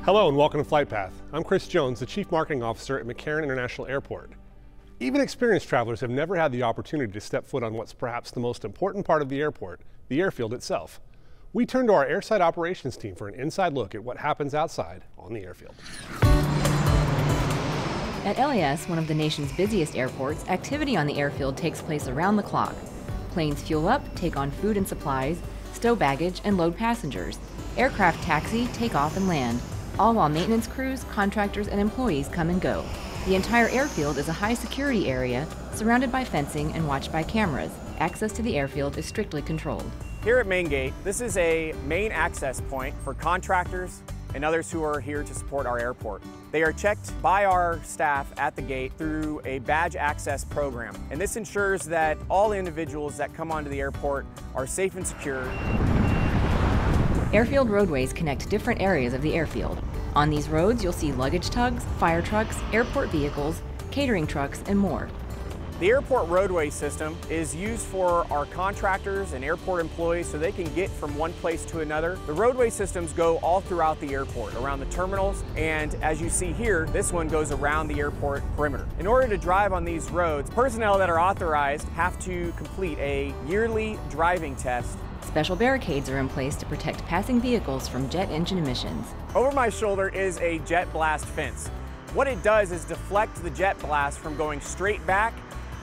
Hello and welcome to Flight Path. I'm Chris Jones, the Chief Marketing Officer at McCarran International Airport. Even experienced travelers have never had the opportunity to step foot on what's perhaps the most important part of the airport, the airfield itself. We turn to our airside operations team for an inside look at what happens outside on the airfield. At LAS, one of the nation's busiest airports, activity on the airfield takes place around the clock. Planes fuel up, take on food and supplies, stow baggage, and load passengers. Aircraft taxi, take off, and land, all while maintenance crews, contractors, and employees come and go. The entire airfield is a high security area surrounded by fencing and watched by cameras. Access to the airfield is strictly controlled. Here at Main Gate, this is a main access point for contractors and others who are here to support our airport. They are checked by our staff at the gate through a badge access program. And this ensures that all individuals that come onto the airport are safe and secure. Airfield roadways connect different areas of the airfield. On these roads, you'll see luggage tugs, fire trucks, airport vehicles, catering trucks, and more. The airport roadway system is used for our contractors and airport employees so they can get from one place to another. The roadway systems go all throughout the airport, around the terminals, and as you see here, this one goes around the airport perimeter. In order to drive on these roads, personnel that are authorized have to complete a yearly driving test. Special barricades are in place to protect passing vehicles from jet engine emissions. Over my shoulder is a jet blast fence. What it does is deflect the jet blast from going straight back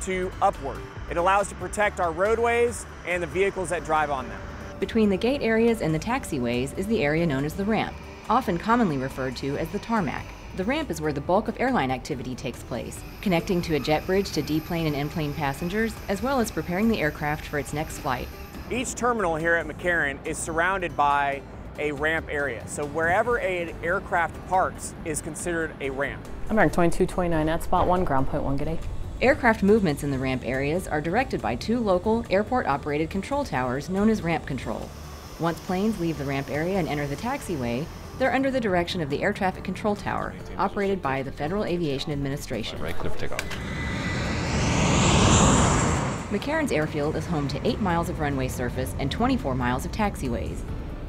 to upward. It allows to protect our roadways and the vehicles that drive on them. Between the gate areas and the taxiways is the area known as the ramp, often commonly referred to as the tarmac. The ramp is where the bulk of airline activity takes place, connecting to a jet bridge to deplane and enplane passengers, as well as preparing the aircraft for its next flight. Each terminal here at McCarran is surrounded by a ramp area, so wherever an aircraft parks is considered a ramp. American 2229 at spot 1, ground point 1, good day. Aircraft movements in the ramp areas are directed by two local airport-operated control towers known as ramp control. Once planes leave the ramp area and enter the taxiway, they're under the direction of the Air Traffic Control Tower, operated by the Federal Aviation Administration. Right, clear for takeoff. McCarran's airfield is home to 8 miles of runway surface and 24 miles of taxiways.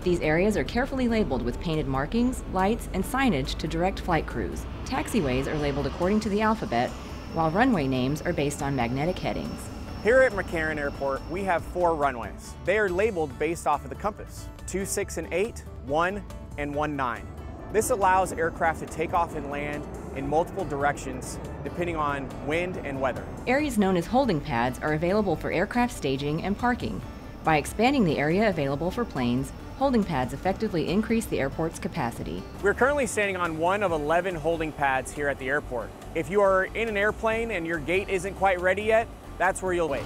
These areas are carefully labeled with painted markings, lights, and signage to direct flight crews. Taxiways are labeled according to the alphabet, while runway names are based on magnetic headings. Here at McCarran Airport, we have 4 runways. They are labeled based off of the compass: 2, 6, and 8, 1, and 1, 9. This allows aircraft to take off and land in multiple directions depending on wind and weather. Areas known as holding pads are available for aircraft staging and parking. By expanding the area available for planes, holding pads effectively increase the airport's capacity. We're currently standing on one of 11 holding pads here at the airport. If you are in an airplane and your gate isn't quite ready yet, that's where you'll wait.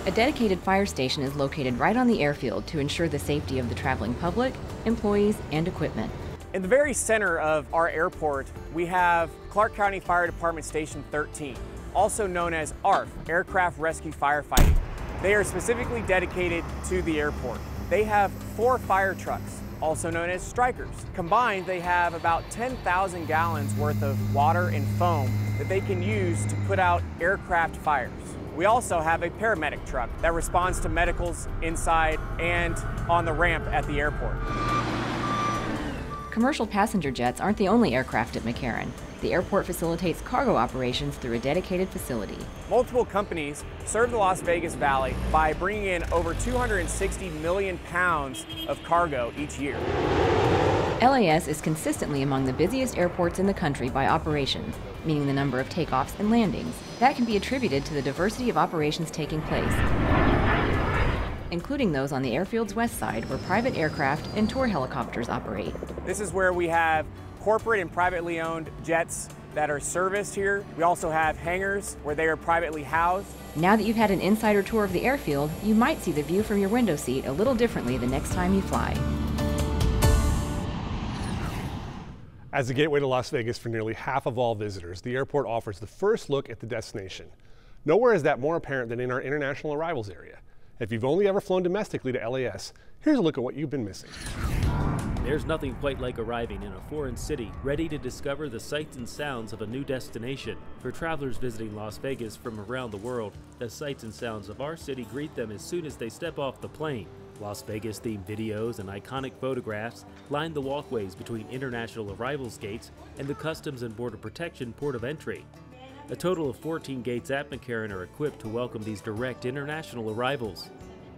A dedicated fire station is located right on the airfield to ensure the safety of the traveling public, employees, and equipment. In the very center of our airport, we have Clark County Fire Department Station 13, also known as ARF, Aircraft Rescue Firefighting. They are specifically dedicated to the airport. They have 4 fire trucks, also known as strikers. Combined, they have about 10,000 gallons worth of water and foam that they can use to put out aircraft fires. We also have a paramedic truck that responds to medicals inside and on the ramp at the airport. Commercial passenger jets aren't the only aircraft at McCarran. The airport facilitates cargo operations through a dedicated facility. Multiple companies serve the Las Vegas Valley by bringing in over 260 million pounds of cargo each year. LAS is consistently among the busiest airports in the country by operations, meaning the number of takeoffs and landings. That can be attributed to the diversity of operations taking place, including those on the airfield's west side where private aircraft and tour helicopters operate. This is where we have corporate and privately owned jets that are serviced here. We also have hangars where they are privately housed. Now that you've had an insider tour of the airfield, you might see the view from your window seat a little differently the next time you fly. As the gateway to Las Vegas for nearly half of all visitors, the airport offers the first look at the destination. Nowhere is that more apparent than in our international arrivals area. If you've only ever flown domestically to LAS, here's a look at what you've been missing. There's nothing quite like arriving in a foreign city, ready to discover the sights and sounds of a new destination. For travelers visiting Las Vegas from around the world, the sights and sounds of our city greet them as soon as they step off the plane. Las Vegas-themed videos and iconic photographs line the walkways between international arrivals gates and the Customs and Border Protection port of entry. A total of 14 gates at McCarran are equipped to welcome these direct international arrivals.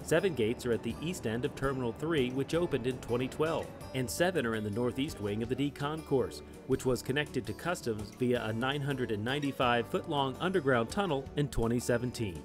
7 gates are at the east end of Terminal 3, which opened in 2012, and 7 are in the northeast wing of the D Concourse, which was connected to Customs via a 995-foot-long underground tunnel in 2017.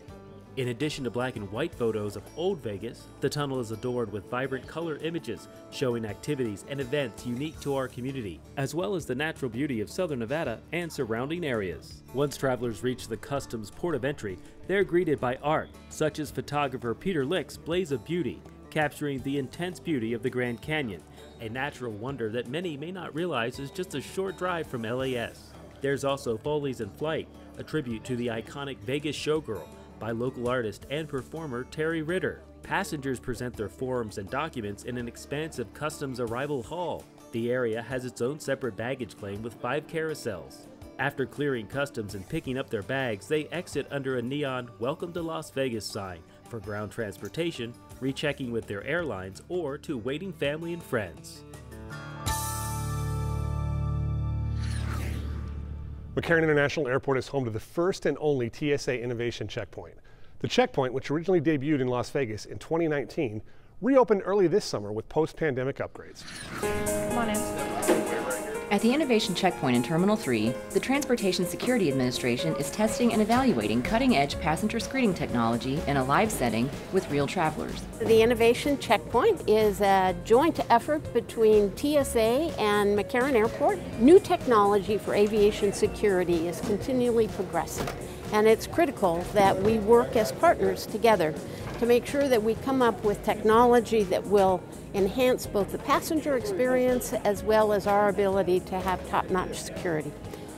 In addition to black and white photos of old Vegas, the tunnel is adorned with vibrant color images showing activities and events unique to our community, as well as the natural beauty of southern Nevada and surrounding areas. Once travelers reach the Customs port of entry, they're greeted by art, such as photographer Peter Lick's Blaze of Beauty, capturing the intense beauty of the Grand Canyon, a natural wonder that many may not realize is just a short drive from LAS. There's also Foley's in Flight, a tribute to the iconic Vegas showgirl, by local artist and performer Terry Ritter. Passengers present their forms and documents in an expansive Customs arrival hall. The area has its own separate baggage claim with 5 carousels. After clearing Customs and picking up their bags, they exit under a neon "Welcome to Las Vegas" sign for ground transportation, rechecking with their airlines, or to waiting family and friends. McCarran International Airport is home to the first and only TSA Innovation Checkpoint. The checkpoint, which originally debuted in Las Vegas in 2019, reopened early this summer with post-pandemic upgrades. Come on in. At the Innovation Checkpoint in Terminal 3, the Transportation Security Administration is testing and evaluating cutting-edge passenger screening technology in a live setting with real travelers. The Innovation Checkpoint is a joint effort between TSA and McCarran Airport. New technology for aviation security is continually progressing, and it's critical that we work as partners together to make sure that we come up with technology that will enhance both the passenger experience as well as our ability to have top-notch security.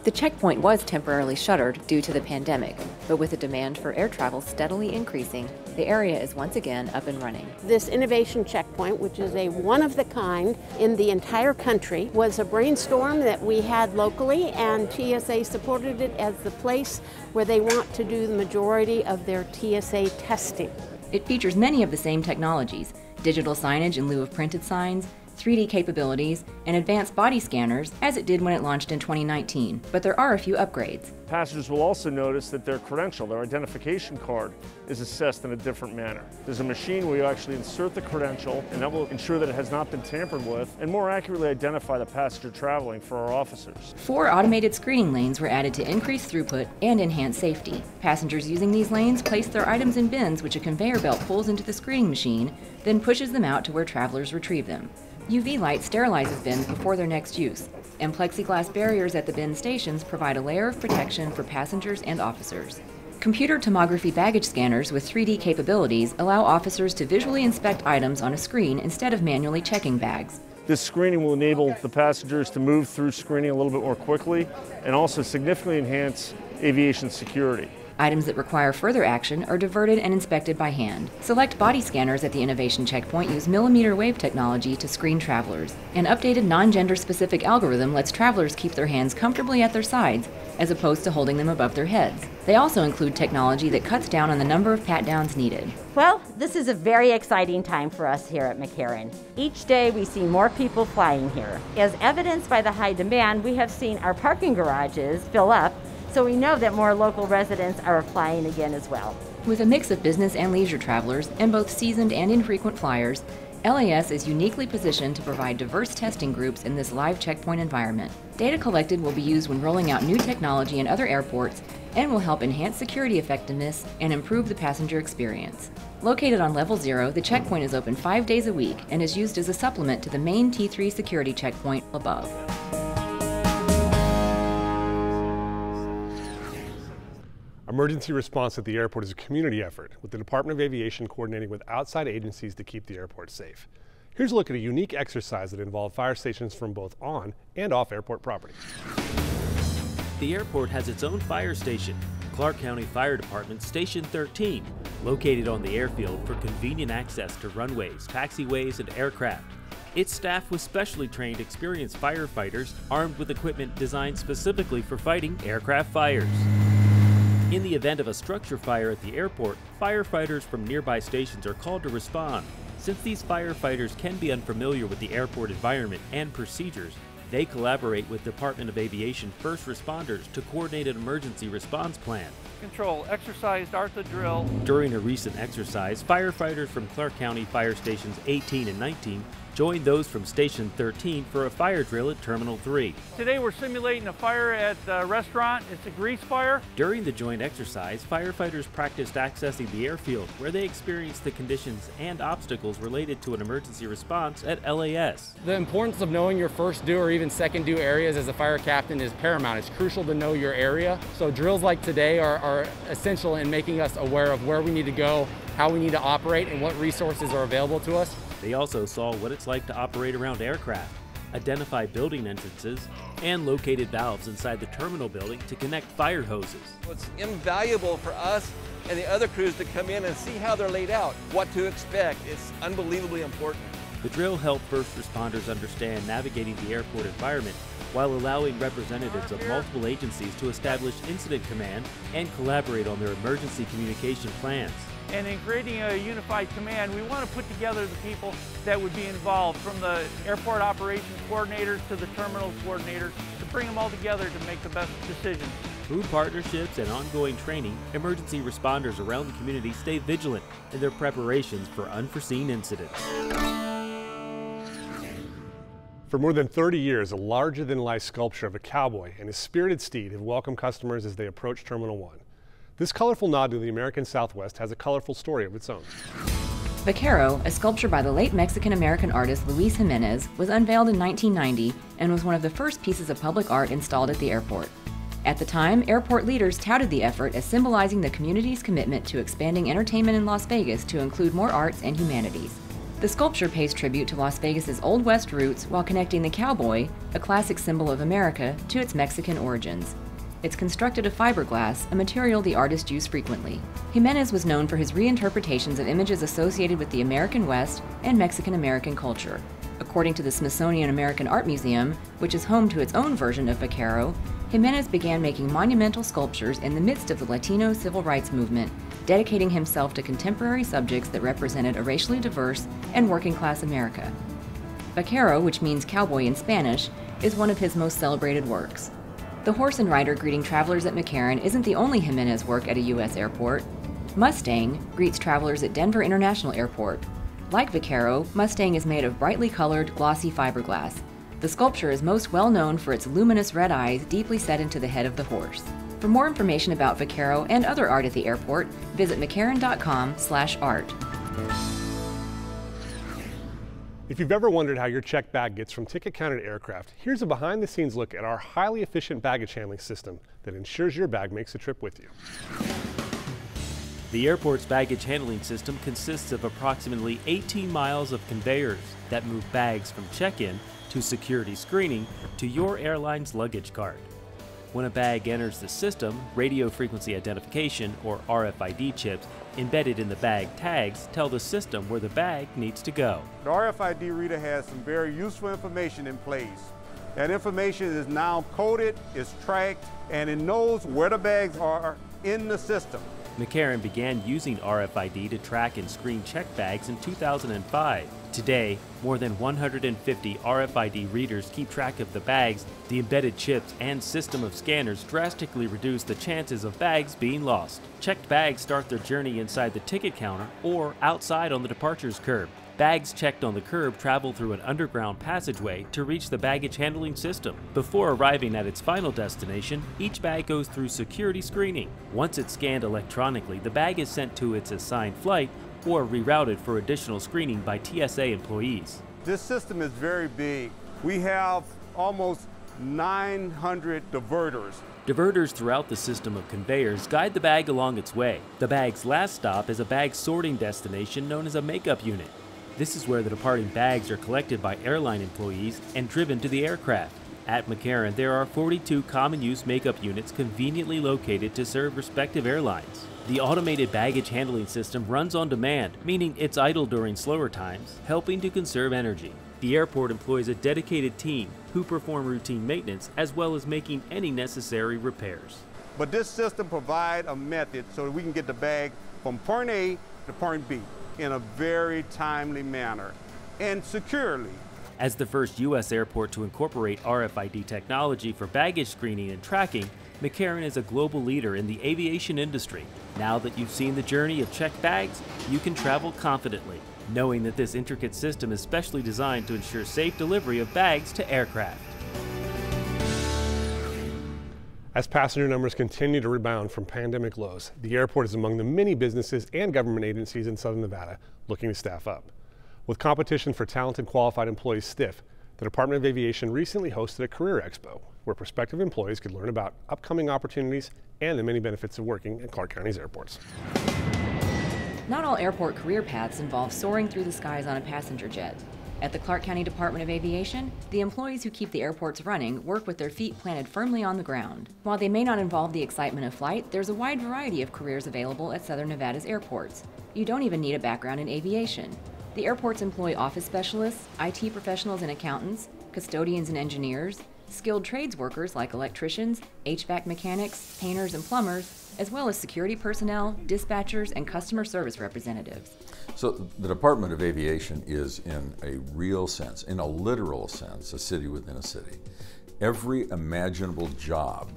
The checkpoint was temporarily shuttered due to the pandemic, but with the demand for air travel steadily increasing, the area is once again up and running. This Innovation Checkpoint, which is a one-of-the-kind in the entire country, was a brainstorm that we had locally, and TSA supported it as the place where they want to do the majority of their TSA testing. It features many of the same technologies: digital signage in lieu of printed signs, 3D capabilities, and advanced body scanners, as it did when it launched in 2019. But there are a few upgrades. Passengers will also notice that their credential, their identification card, is assessed in a different manner. There's a machine where you actually insert the credential, and that will ensure that it has not been tampered with, and more accurately identify the passenger traveling for our officers. 4 automated screening lanes were added to increase throughput and enhance safety. Passengers using these lanes place their items in bins which a conveyor belt pulls into the screening machine, then pushes them out to where travelers retrieve them. UV light sterilizes bins before their next use, and plexiglass barriers at the bin stations provide a layer of protection for passengers and officers. Computer tomography baggage scanners with 3D capabilities allow officers to visually inspect items on a screen instead of manually checking bags. This screening will enable the passengers to move through screening a little bit more quickly and also significantly enhance aviation security. Items that require further action are diverted and inspected by hand. Select body scanners at the Innovation Checkpoint use millimeter wave technology to screen travelers. An updated non-gender specific algorithm lets travelers keep their hands comfortably at their sides as opposed to holding them above their heads. They also include technology that cuts down on the number of pat-downs needed. Well, this is a very exciting time for us here at McCarran. Each day we see more people flying here. As evidenced by the high demand, we have seen our parking garages fill up, so we know that more local residents are flying again as well. With a mix of business and leisure travelers, and both seasoned and infrequent flyers, LAS is uniquely positioned to provide diverse testing groups in this live checkpoint environment. Data collected will be used when rolling out new technology in other airports and will help enhance security effectiveness and improve the passenger experience. Located on Level 0, the checkpoint is open 5 days a week and is used as a supplement to the main T3 security checkpoint above. Emergency response at the airport is a community effort, with the Department of Aviation coordinating with outside agencies to keep the airport safe. Here's a look at a unique exercise that involved fire stations from both on and off airport property. The airport has its own fire station, Clark County Fire Department Station 13, located on the airfield for convenient access to runways, taxiways, and aircraft. It's staffed with specially trained, experienced firefighters armed with equipment designed specifically for fighting aircraft fires. In the event of a structure fire at the airport, firefighters from nearby stations are called to respond. Since these firefighters can be unfamiliar with the airport environment and procedures, they collaborate with Department of Aviation first responders to coordinate an emergency response plan. Control, exercise, start the drill. During a recent exercise, firefighters from Clark County Fire Stations 18 and 19 joined those from Station 13 for a fire drill at Terminal 3. Today we're simulating a fire at a restaurant. It's a grease fire. During the joint exercise, firefighters practiced accessing the airfield, where they experienced the conditions and obstacles related to an emergency response at LAS. The importance of knowing your first due or even second due areas as a fire captain is paramount. It's crucial to know your area. So drills like today are essential in making us aware of where we need to go, how we need to operate, and what resources are available to us. They also saw what it's like to operate around aircraft, identify building entrances, and located valves inside the terminal building to connect fire hoses. It's invaluable for us and the other crews to come in and see how they're laid out, what to expect. It's unbelievably important. The drill helped first responders understand navigating the airport environment while allowing representatives of multiple agencies to establish incident command and collaborate on their emergency communication plans. And in creating a unified command, we want to put together the people that would be involved, from the airport operations coordinators to the terminal coordinators, to bring them all together to make the best decisions. Through partnerships and ongoing training, emergency responders around the community stay vigilant in their preparations for unforeseen incidents. For more than 30 years, a larger-than-life sculpture of a cowboy and his spirited steed have welcomed customers as they approach Terminal 1. This colorful nod to the American Southwest has a colorful story of its own. Vaquero, a sculpture by the late Mexican-American artist Luis Jimenez, was unveiled in 1990 and was one of the first pieces of public art installed at the airport. At the time, airport leaders touted the effort as symbolizing the community's commitment to expanding entertainment in Las Vegas to include more arts and humanities. The sculpture pays tribute to Las Vegas's Old West roots while connecting the cowboy, a classic symbol of America, to its Mexican origins. It's constructed of fiberglass, a material the artist used frequently. Jimenez was known for his reinterpretations of images associated with the American West and Mexican-American culture. According to the Smithsonian American Art Museum, which is home to its own version of Vaquero, Jimenez began making monumental sculptures in the midst of the Latino civil rights movement, dedicating himself to contemporary subjects that represented a racially diverse and working-class America. Vaquero, which means cowboy in Spanish, is one of his most celebrated works. The horse and rider greeting travelers at McCarran isn't the only Jimenez work at a U.S. airport. Mustang greets travelers at Denver International Airport. Like Vaquero, Mustang is made of brightly colored, glossy fiberglass. The sculpture is most well known for its luminous red eyes deeply set into the head of the horse. For more information about Vaquero and other art at the airport, visit mccarran.com/art. If you've ever wondered how your checked bag gets from ticket counter to aircraft, here's a behind-the-scenes look at our highly efficient baggage handling system that ensures your bag makes the trip with you. The airport's baggage handling system consists of approximately 18 miles of conveyors that move bags from check-in to security screening to your airline's luggage cart. When a bag enters the system, radio frequency identification, or RFID chips, embedded in the bag tags tell the system where the bag needs to go. The RFID reader has some very useful information in place. That information is now coded, is tracked, and it knows where the bags are in the system. McCarran began using RFID to track and screen checked bags in 2005. Today, more than 150 RFID readers keep track of the bags. The embedded chips and system of scanners drastically reduce the chances of bags being lost. Checked bags start their journey inside the ticket counter or outside on the departures curb. Bags checked on the curb travel through an underground passageway to reach the baggage handling system. Before arriving at its final destination, each bag goes through security screening. Once it's scanned electronically, the bag is sent to its assigned flight or rerouted for additional screening by TSA employees. This system is very big. We have almost 900 diverters. Diverters throughout the system of conveyors guide the bag along its way. The bag's last stop is a bag sorting destination known as a makeup unit. This is where the departing bags are collected by airline employees and driven to the aircraft. At McCarran, there are 42 common-use makeup units conveniently located to serve respective airlines. The automated baggage handling system runs on demand, meaning it's idle during slower times, helping to conserve energy. The airport employs a dedicated team who perform routine maintenance as well as making any necessary repairs. But this system provides a method so that we can get the bag from point A to point B. in a very timely manner and securely. As the first U.S. airport to incorporate RFID technology for baggage screening and tracking, McCarran is a global leader in the aviation industry. Now that you've seen the journey of checked bags, you can travel confidently, knowing that this intricate system is specially designed to ensure safe delivery of bags to aircraft. As passenger numbers continue to rebound from pandemic lows, the airport is among the many businesses and government agencies in Southern Nevada looking to staff up. With competition for talented, qualified employees stiff, the Department of Aviation recently hosted a career expo where prospective employees could learn about upcoming opportunities and the many benefits of working at Clark County's airports. Not all airport career paths involve soaring through the skies on a passenger jet. At the Clark County Department of Aviation, the employees who keep the airports running work with their feet planted firmly on the ground. While they may not involve the excitement of flight, there's a wide variety of careers available at Southern Nevada's airports. You don't even need a background in aviation. The airports employ office specialists, IT professionals and accountants, custodians and engineers, skilled trades workers like electricians, HVAC mechanics, painters and plumbers, as well as security personnel, dispatchers, and customer service representatives. So the Department of Aviation is, in a real sense, in a literal sense, a city within a city. Every imaginable job,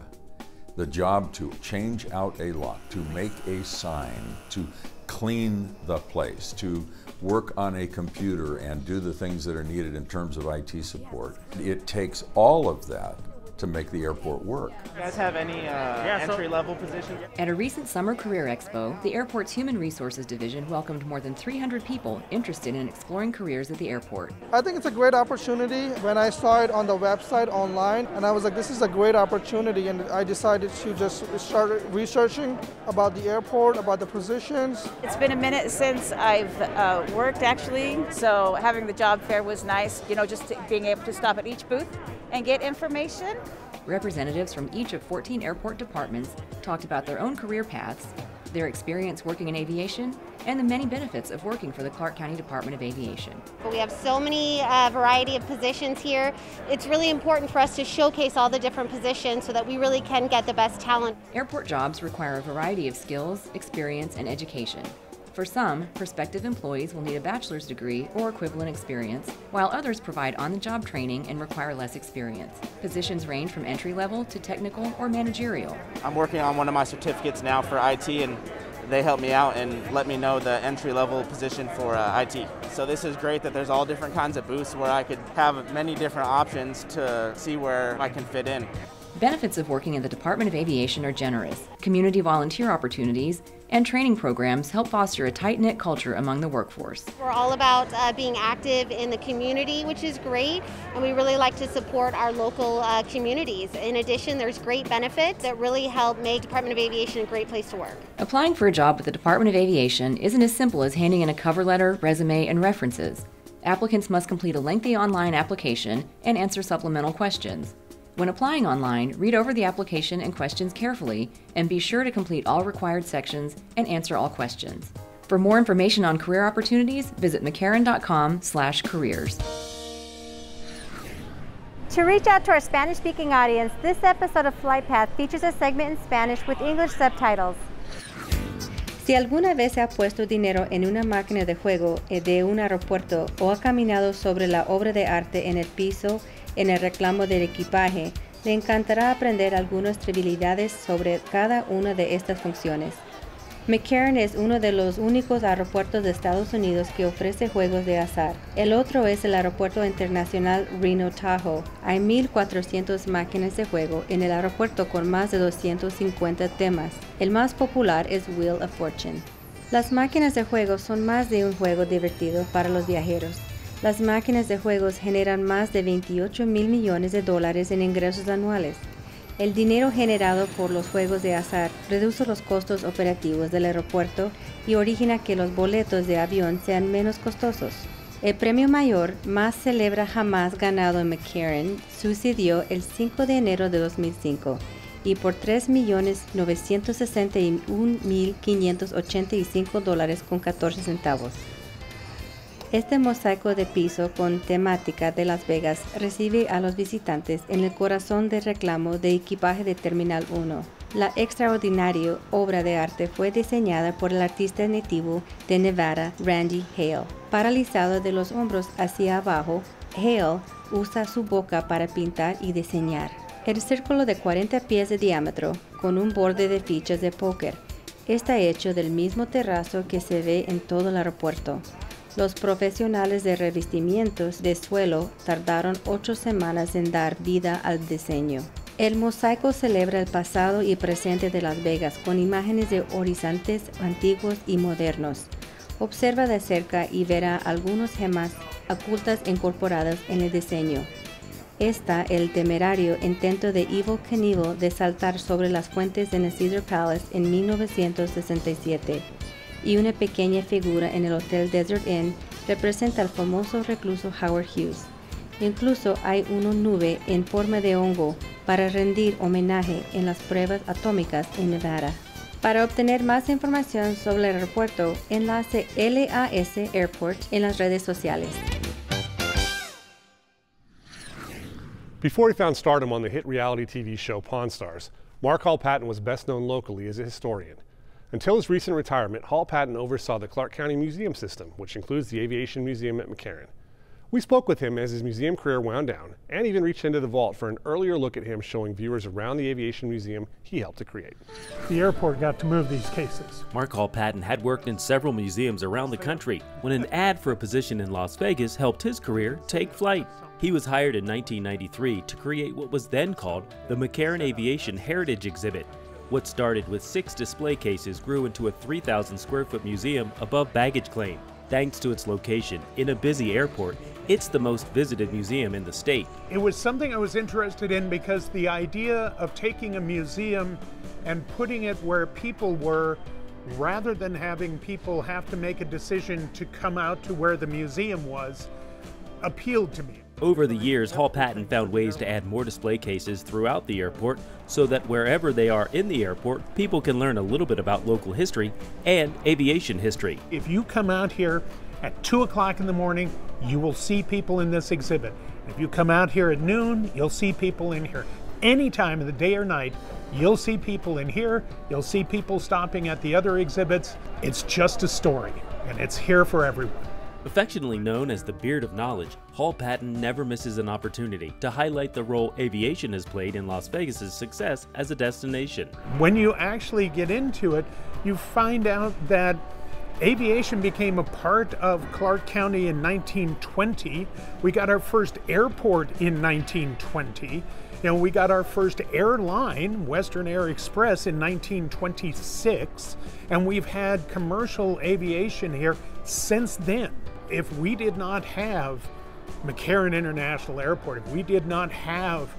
the job to change out a lock, to make a sign, to clean the place, to work on a computer and do the things that are needed in terms of IT support. It takes all of that to make the airport work. You guys have any entry-level positions? At a recent Summer Career Expo, the airport's Human Resources Division welcomed more than 300 people interested in exploring careers at the airport. I think it's a great opportunity. When I saw it on the website online, and I was like, this is a great opportunity, and I decided to just start researching about the airport, about the positions. It's been a minute since I've worked, actually, so having the job fair was nice, you know, just being able to stop at each booth and get information. Representatives from each of 14 airport departments talked about their own career paths, their experience working in aviation, and the many benefits of working for the Clark County Department of Aviation. We have so many variety of positions here. It's really important for us to showcase all the different positions so that we really can get the best talent. Airport jobs require a variety of skills, experience, and education. For some, prospective employees will need a bachelor's degree or equivalent experience, while others provide on-the-job training and require less experience. Positions range from entry-level to technical or managerial. I'm working on one of my certificates now for IT, and they help me out and let me know the entry-level position for IT. So this is great that there's all different kinds of booths where I could have many different options to see where I can fit in. Benefits of working in the Department of Aviation are generous. Community volunteer opportunities and training programs help foster a tight-knit culture among the workforce. We're all about being active in the community, which is great, and we really like to support our local communities. In addition, there's great benefits that really help make Department of Aviation a great place to work. Applying for a job with the Department of Aviation isn't as simple as handing in a cover letter, resume, and references. Applicants must complete a lengthy online application and answer supplemental questions. When applying online, read over the application and questions carefully and be sure to complete all required sections and answer all questions. For more information on career opportunities, visit mccarran.com/careers. To reach out to our Spanish-speaking audience, this episode of Flight Path features a segment in Spanish with English subtitles. Si alguna vez se ha puesto dinero en una máquina de juego de un aeropuerto o ha caminado sobre la obra de arte en el piso en el reclamo del equipaje, le encantará aprender algunas trivialidades sobre cada una de estas funciones. McCarran es uno de los únicos aeropuertos de Estados Unidos que ofrece juegos de azar. El otro es el Aeropuerto Internacional Reno-Tahoe. Hay 1,400 máquinas de juego en el aeropuerto con más de 250 temas. El más popular es Wheel of Fortune. Las máquinas de juego son más de un juego divertido para los viajeros. Las máquinas de juegos generan más de $28 mil millones en ingresos anuales. El dinero generado por los juegos de azar reduce los costos operativos del aeropuerto y origina que los boletos de avión sean menos costosos. El premio mayor más celebrado jamás ganado en McCarran sucedió el 5 de enero de 2005 y por $3.961.585.14. Este mosaico de piso con temática de Las Vegas recibe a los visitantes en el corazón del reclamo de equipaje de Terminal 1. La extraordinaria obra de arte fue diseñada por el artista nativo de Nevada, Randy Hale. Paralizado de los hombros hacia abajo, Hale usa su boca para pintar y diseñar. El círculo de 40 pies de diámetro, con un borde de fichas de póker, está hecho del mismo terrazo que se ve en todo el aeropuerto. Los profesionales de revestimientos de suelo tardaron 8 semanas en dar vida al diseño. El mosaico celebra el pasado y presente de Las Vegas con imágenes de horizontes antiguos y modernos. Observa de cerca y verá algunas gemas ocultas incorporadas en el diseño. Está el temerario intento de Evel Knievel de saltar sobre las fuentes en el Caesar Palace en 1967. Y una pequeña figura en el Hotel Desert Inn representa al famoso recluso Howard Hughes. Incluso hay una nube en forma de hongo para rendir homenaje en las pruebas atómicas en Nevada. Para obtener más información sobre el aeropuerto, enlace LAS Airport en las redes sociales. Before he found stardom on the hit reality TV show Pawn Stars, Mark Hall-Patton was best known locally as a historian. Until his recent retirement, Hall-Patton oversaw the Clark County Museum system, which includes the Aviation Museum at McCarran. We spoke with him as his museum career wound down, and even reached into the vault for an earlier look at him showing viewers around the Aviation Museum he helped to create. The airport got to move these cases. Mark Hall-Patton had worked in several museums around the country when an ad for a position in Las Vegas helped his career take flight. He was hired in 1993 to create what was then called the McCarran Aviation Heritage Exhibit. What started with 6 display cases grew into a 3,000 square foot museum above baggage claim. Thanks to its location in a busy airport, it's the most visited museum in the state. It was something I was interested in because the idea of taking a museum and putting it where people were, rather than having people have to make a decision to come out to where the museum was, appealed to me. Over the years, Hall-Patton found ways to add more display cases throughout the airport so that wherever they are in the airport, people can learn a little bit about local history and aviation history. If you come out here at 2 o'clock in the morning, you will see people in this exhibit. If you come out here at noon, you'll see people in here. Any time of the day or night, you'll see people in here, you'll see people stopping at the other exhibits. It's just a story, and it's here for everyone. Affectionately known as the Beard of Knowledge, Hall-Patton never misses an opportunity to highlight the role aviation has played in Las Vegas' success as a destination. When you actually get into it, you find out that aviation became a part of Clark County in 1920. We got our first airport in 1920. We got our first airline, Western Air Express, in 1926, and we've had commercial aviation here since then. If we did not have McCarran International Airport, if we did not have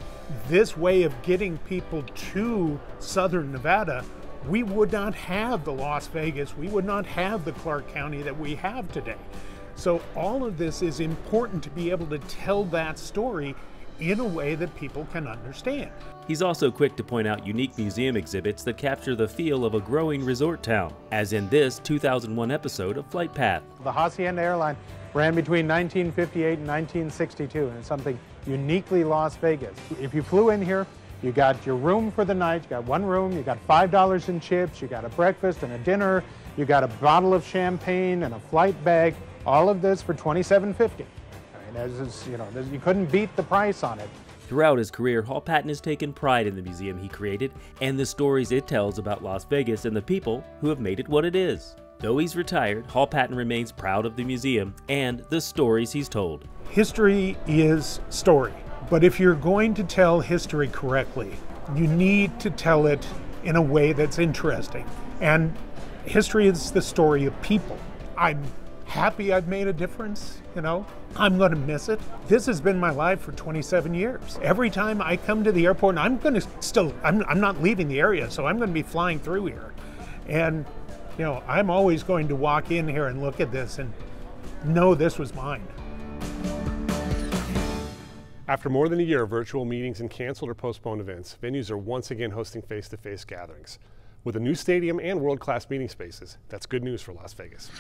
this way of getting people to Southern Nevada, we would not have the Las Vegas, we would not have the Clark County that we have today. So all of this is important to be able to tell that story in a way that people can understand. He's also quick to point out unique museum exhibits that capture the feel of a growing resort town, as in this 2001 episode of Flight Path. The Hacienda Airline ran between 1958 and 1962, and it's something uniquely Las Vegas. If you flew in here, you got your room for the night, you got one room, you got $5 in chips, you got a breakfast and a dinner, you got a bottle of champagne and a flight bag, all of this for $27.50. You couldn't beat the price on it. Throughout his career, Hall-Patton has taken pride in the museum he created and the stories it tells about Las Vegas and the people who have made it what it is. Though he's retired, Hall-Patton remains proud of the museum and the stories he's told. History is story, but if you're going to tell history correctly, you need to tell it in a way that's interesting. And history is the story of people. I'm happy I've made a difference, I'm going to miss it. This has been my life for 27 years. Every time I come to the airport, and I'm not leaving the area, so I'm going to be flying through here. And, I'm always going to walk in here and look at this and know this was mine. After more than a year of virtual meetings and canceled or postponed events, venues are once again hosting face-to-face gatherings. With a new stadium and world-class meeting spaces, that's good news for Las Vegas.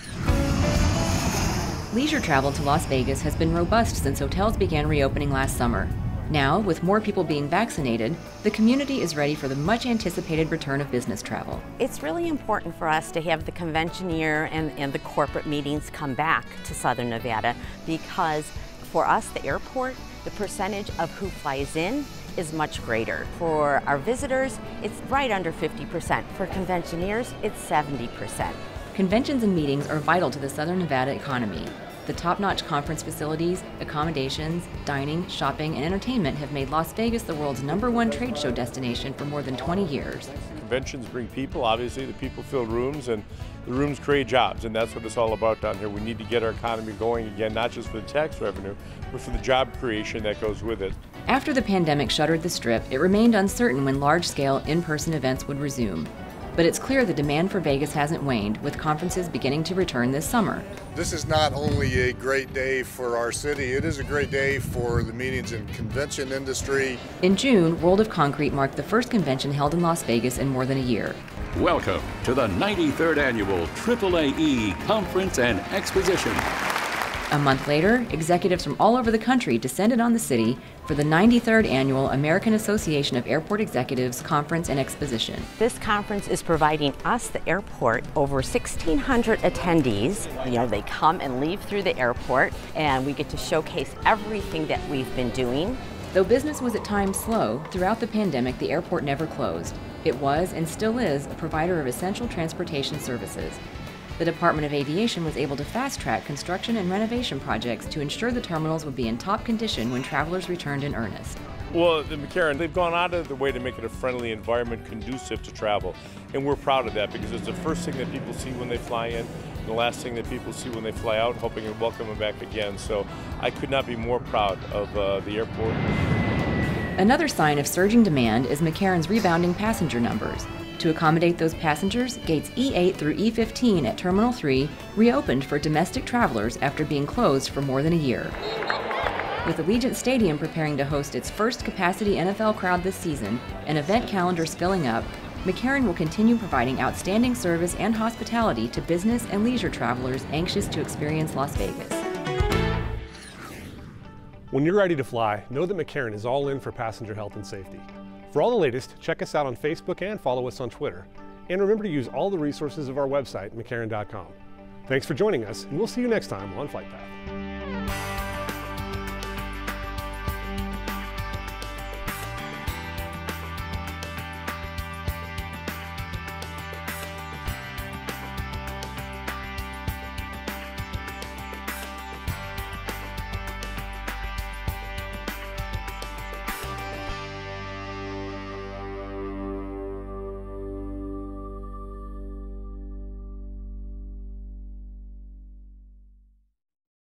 Leisure travel to Las Vegas has been robust since hotels began reopening last summer. Now, with more people being vaccinated, the community is ready for the much anticipated return of business travel. It's really important for us to have the convention year and the corporate meetings come back to Southern Nevada, because for us, the airport, the percentage of who flies in is much greater. For our visitors, it's right under 50%. For conventioneers, it's 70%. Conventions and meetings are vital to the Southern Nevada economy. The top-notch conference facilities, accommodations, dining, shopping, and entertainment have made Las Vegas the world's #1 trade show destination for more than 20 years. Conventions bring people, obviously the people fill rooms, and the rooms create jobs, and that's what it's all about down here. We need to get our economy going again, not just for the tax revenue, but for the job creation that goes with it. After the pandemic shuttered the Strip, it remained uncertain when large-scale in-person events would resume. But it's clear the demand for Vegas hasn't waned, with conferences beginning to return this summer. This is not only a great day for our city, it is a great day for the meetings and convention industry. In June, World of Concrete marked the first convention held in Las Vegas in more than a year. Welcome to the 93rd Annual AAAE Conference and Exposition. A month later, executives from all over the country descended on the city for the 93rd Annual American Association of Airport Executives Conference and Exposition. This conference is providing us, the airport, over 1,600 attendees. You know, they come and leave through the airport, and we get to showcase everything that we've been doing. Though business was at times slow, throughout the pandemic, the airport never closed. It was, and still is, a provider of essential transportation services. The Department of Aviation was able to fast-track construction and renovation projects to ensure the terminals would be in top condition when travelers returned in earnest. Well, the McCarran, they've gone out of their way to make it a friendly environment conducive to travel. And we're proud of that, because it's the first thing that people see when they fly in, and the last thing that people see when they fly out, hoping to welcome them back again. So I could not be more proud of the airport. Another sign of surging demand is McCarran's rebounding passenger numbers. To accommodate those passengers, gates E8 through E15 at Terminal 3 reopened for domestic travelers after being closed for more than a year. With Allegiant Stadium preparing to host its first capacity NFL crowd this season and event calendars filling up, McCarran will continue providing outstanding service and hospitality to business and leisure travelers anxious to experience Las Vegas. When you're ready to fly, know that McCarran is all in for passenger health and safety. For all the latest, check us out on Facebook and follow us on Twitter. And remember to use all the resources of our website, McCarran.com. Thanks for joining us, and we'll see you next time on Flight Path.